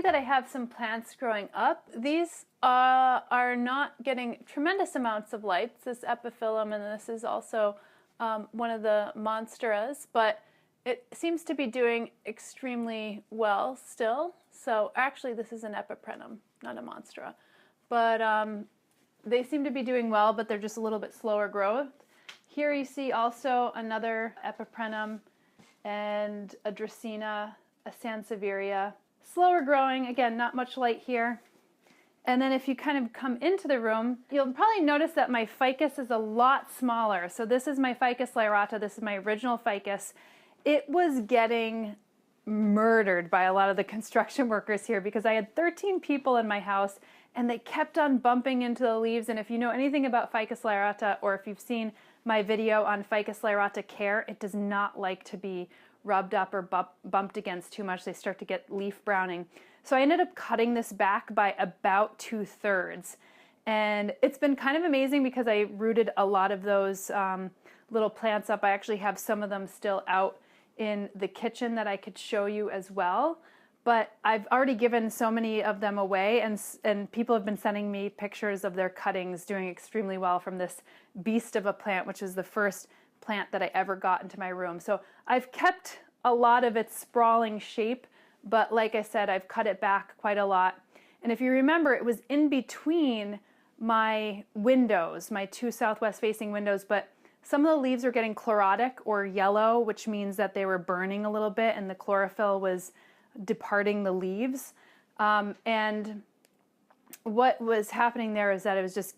that I have some plants growing up. These are not getting tremendous amounts of light. This Epiphyllum, and this is also one of the monsteras, but it seems to be doing extremely well still. So actually this is an Epiprenum, not a monstera. But they seem to be doing well, but they're just a little bit slower growth. Here you see also another Epiprenum and a Dracaena, a Sansevieria. Slower growing, again, not much light here. And then if you kind of come into the room, you'll probably notice that my ficus is a lot smaller. So this is my Ficus Lerato, this is my original ficus. It was getting murdered by a lot of the construction workers here because I had 13 people in my house and they kept on bumping into the leaves. And if you know anything about Ficus Lerato, or if you've seen my video on Ficus Lerato care, it does not like to be rubbed up or bumped against too much. They start to get leaf browning. So I ended up cutting this back by about 2/3. And it's been kind of amazing because I rooted a lot of those little plants up. I actually have some of them still out in the kitchen that I could show you as well. But I've already given so many of them away, and people have been sending me pictures of their cuttings doing extremely well from this beast of a plant, which is the first plant that I ever got into my room. So I've kept a lot of its sprawling shape, but like I said, I've cut it back quite a lot. And if you remember, it was in between my windows, my two southwest facing windows, but some of the leaves were getting chlorotic or yellow, which means that they were burning a little bit and the chlorophyll was departing the leaves. And what was happening there is that it was just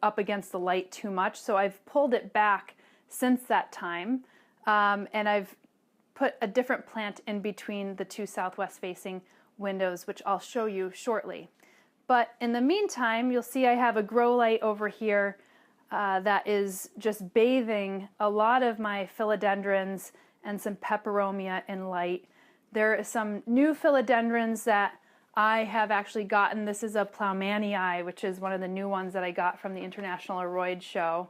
up against the light too much. So I've pulled it back since that time. And I've put a different plant in between the two southwest facing windows, which I'll show you shortly. But in the meantime, you'll see I have a grow light over here that is just bathing a lot of my philodendrons and some peperomia in light. There are some new philodendrons that I have actually gotten. This is a Ploumannii, which is one of the new ones that I got from the International Aroid Show,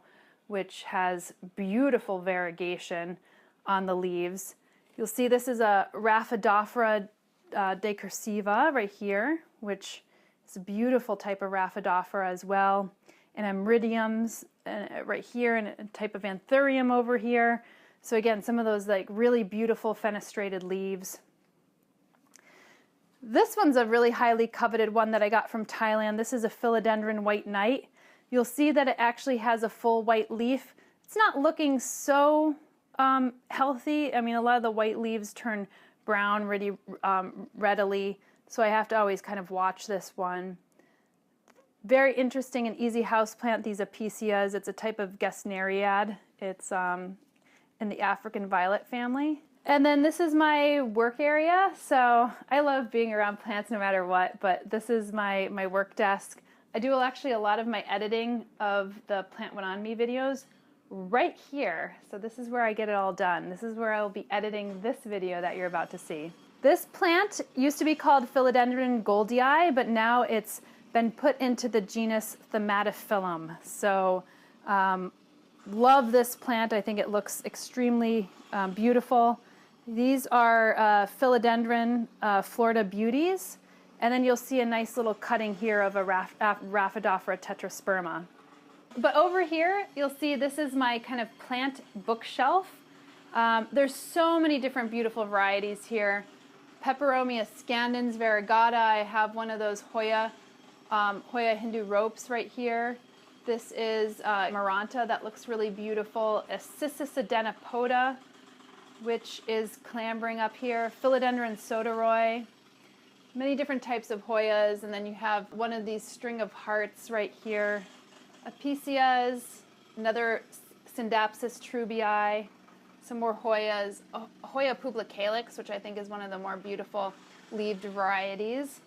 which has beautiful variegation on the leaves. You'll see this is a Rhaphidophora decursiva right here, which is a beautiful type of Rhaphidophora as well. And Amridiums right here, and a type of Anthurium over here. So again, some of those like really beautiful fenestrated leaves. This one's a really highly coveted one that I got from Thailand. This is a Philodendron White Knight. You'll see that it actually has a full white leaf. It's not looking so healthy. I mean, a lot of the white leaves turn brown really readily, so I have to always kind of watch this one. Very interesting and easy houseplant, these Apicias. It's a type of Gesneriad. It's in the African violet family. And then this is my work area. So I love being around plants no matter what, but this is my work desk. I do actually a lot of my editing of the Plant Went On Me videos right here. So this is where I get it all done. This is where I'll be editing this video that you're about to see. This plant used to be called Philodendron Goldii, but now it's been put into the genus Epiphyllum. So love this plant. I think it looks extremely beautiful. These are Philodendron Florida Beauties. And then you'll see a nice little cutting here of a Rhaphidophora tetrasperma. But over here, you'll see this is my kind of plant bookshelf. There's so many different beautiful varieties here. Peperomia scandens variegata. I have one of those Hoya Hindu ropes right here. This is Maranta that looks really beautiful. A Sissis Antarctica, which is clambering up here. Philodendron Soderoy. Many different types of Hoyas, and then you have one of these string of hearts right here. Apicias, another Syndapsis trubii, some more Hoyas. Hoya publicalis, which I think is one of the more beautiful leaved varieties.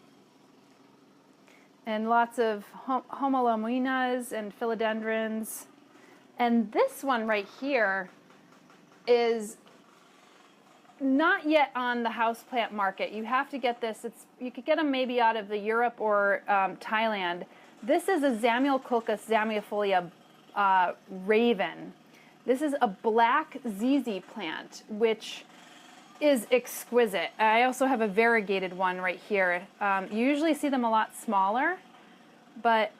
And lots of Homolominas and philodendrons. And this one right here is not yet on the houseplant market. You have to get this. You could get them maybe out of the Europe or Thailand. This is a Zamioculcas zamiofolia raven. This is a black ZZ plant, which is exquisite. I also have a variegated one right here. You usually see them a lot smaller, but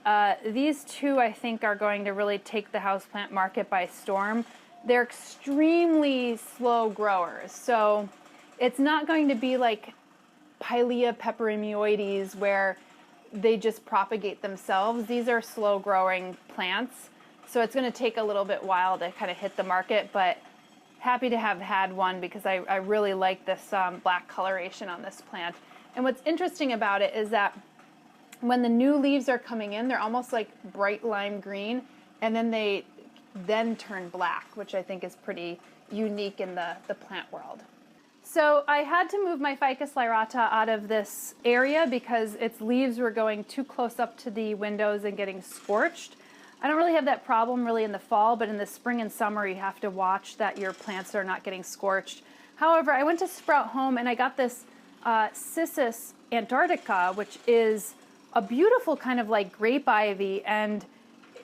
these two I think are going to really take the houseplant market by storm. They're extremely slow growers, so it's not going to be like Pilea peperomioides where they just propagate themselves. These are slow growing plants, so it's going to take a little bit while to kind of hit the market, but happy to have had one because I really like this black coloration on this plant. And what's interesting about it is that when the new leaves are coming in, they're almost like bright lime green, and then they turn black, which I think is pretty unique in the plant world. So I had to move my Ficus Lerato out of this area because its leaves were going too close up to the windows and getting scorched. I don't really have that problem really in the fall, but in the spring and summer you have to watch that your plants are not getting scorched. However, I went to Sprout Home and I got this Sissis Antarctica, which is a beautiful kind of like grape ivy, and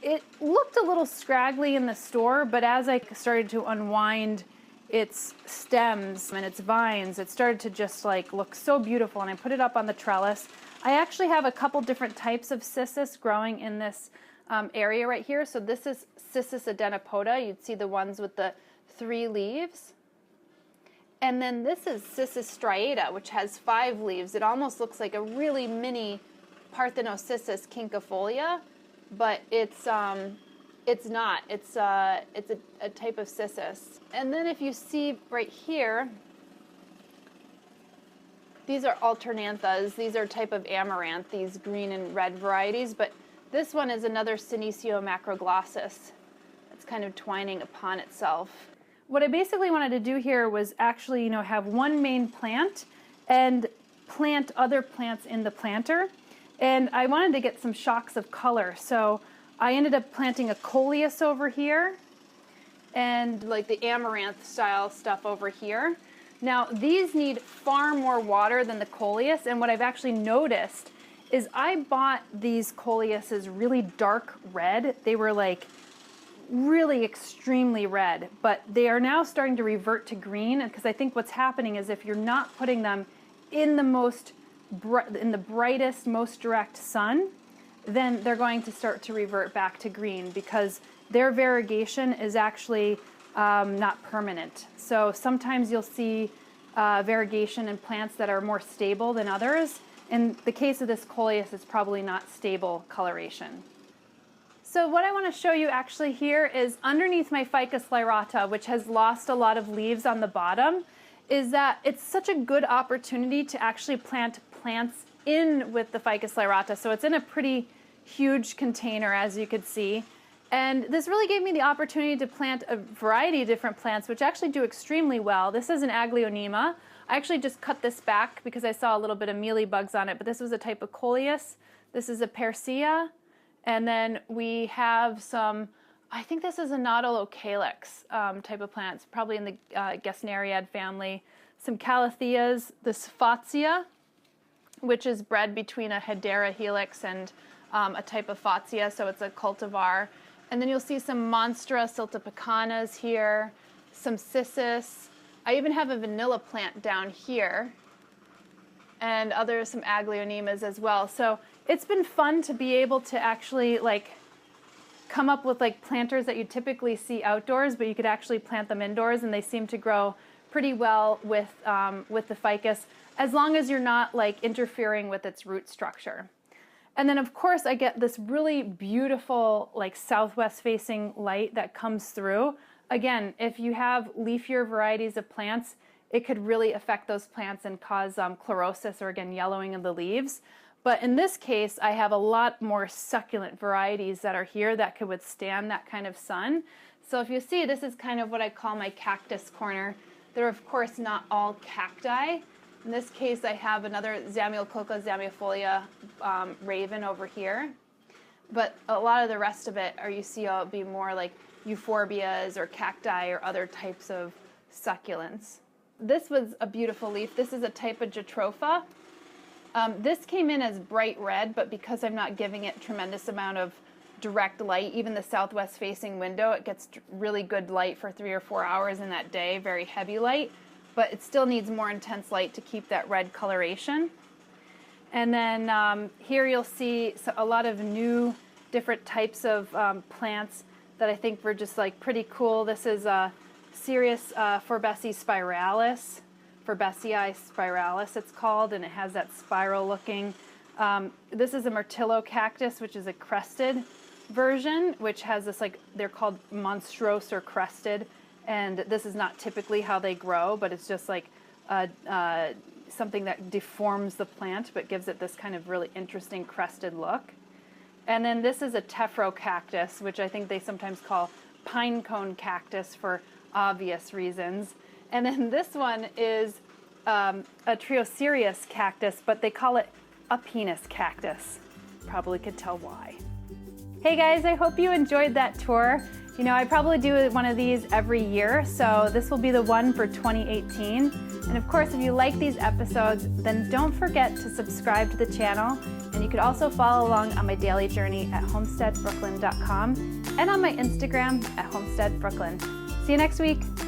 it looked a little scraggly in the store, but as I started to unwind its stems and its vines, it started to just like look so beautiful, and I put it up on the trellis. I actually have a couple different types of Sissis growing in this area right here. So this is Sissis adenopoda. You'd see the ones with the 3 leaves. And then this is Sissis striata, which has 5 leaves. It almost looks like a really mini Parthenocissus quinquefolia, but it's not. It's a type of Sissis. And then if you see right here, these are alternanthas. These are a type of amaranth, these green and red varieties, but this one is another Senecio macroglossus. It's kind of twining upon itself. What I basically wanted to do here was actually, have one main plant and plant other plants in the planter. And I wanted to get some shocks of color. So I ended up planting a Coleus over here and like the amaranth style stuff over here. Now these need far more water than the Coleus, and what I've actually noticed is I bought these Coleuses really dark red. They were like really extremely red, but they are now starting to revert to green, because I think what's happening is if you're not putting them in the brightest, most direct sun, then they're going to start to revert back to green because their variegation is actually not permanent. So sometimes you'll see variegation in plants that are more stable than others. In the case of this Coleus, it's probably not stable coloration. So what I want to show you actually here is underneath my Ficus Lerato, which has lost a lot of leaves on the bottom, is that it's such a good opportunity to actually plant plants in with the Ficus Lerato. So it's in a pretty huge container, as you could see. And this really gave me the opportunity to plant a variety of different plants, which actually do extremely well. This is an Aglaonema. I actually just cut this back because I saw a little bit of mealy bugs on it, but this was a type of Coleus. This is a Persea. And then we have some, I think this is a Nautilocalix type of plants, probably in the Gesneriad family. Some Calatheas, this Fatsia, which is bred between a Hedera helix and a type of Fatsia, so it's a cultivar. And then you'll see some Monstera siltipicanas here, some Sissis. I even have a vanilla plant down here, and some Aglaonemas as well. So it's been fun to be able to actually come up with planters that you typically see outdoors, but you could actually plant them indoors, and they seem to grow pretty well with the ficus, as long as you're not interfering with its root structure. And then of course I get this really beautiful southwest facing light that comes through. Again, if you have leafier varieties of plants, it could really affect those plants and cause chlorosis, or again yellowing of the leaves. But in this case, I have a lot more succulent varieties that are here that could withstand that kind of sun. So if you see, this is kind of what I call my cactus corner. They're of course not all cacti. In this case, I have another Zamioculca zamiifolia raven over here. But a lot of the rest of it, you see, will be more like euphorbias or cacti or other types of succulents. This was a beautiful leaf. This is a type of Jatropha. This came in as bright red, but because I'm not giving it tremendous amount of direct light, even the southwest facing window, it gets really good light for 3 or 4 hours in that day, very heavy light. but it still needs more intense light to keep that red coloration. And then here you'll see a lot of new different types of plants that I think were just like pretty cool. This is Cereus Forbesii spiralis, Forbesii spiralis it's called, and it has that spiral looking. This is a Myrtillo cactus, which is a crested version, which has this, like, they're called monstrose or crested, and this is not typically how they grow, but it's just like something that deforms the plant but gives it this kind of really interesting crested look. And then this is a Tephra Cactus, which I think they sometimes call pine cone cactus for obvious reasons. And then this one is a Triocereus cactus, but they call it a penis cactus. Probably could tell why. Hey guys, I hope you enjoyed that tour. You know, I probably do one of these every year, so this will be the one for 2018. And of course, if you like these episodes, then don't forget to subscribe to the channel. And you could also follow along on my daily journey at homesteadbrooklyn.com and on my Instagram at homesteadbrooklyn. See you next week.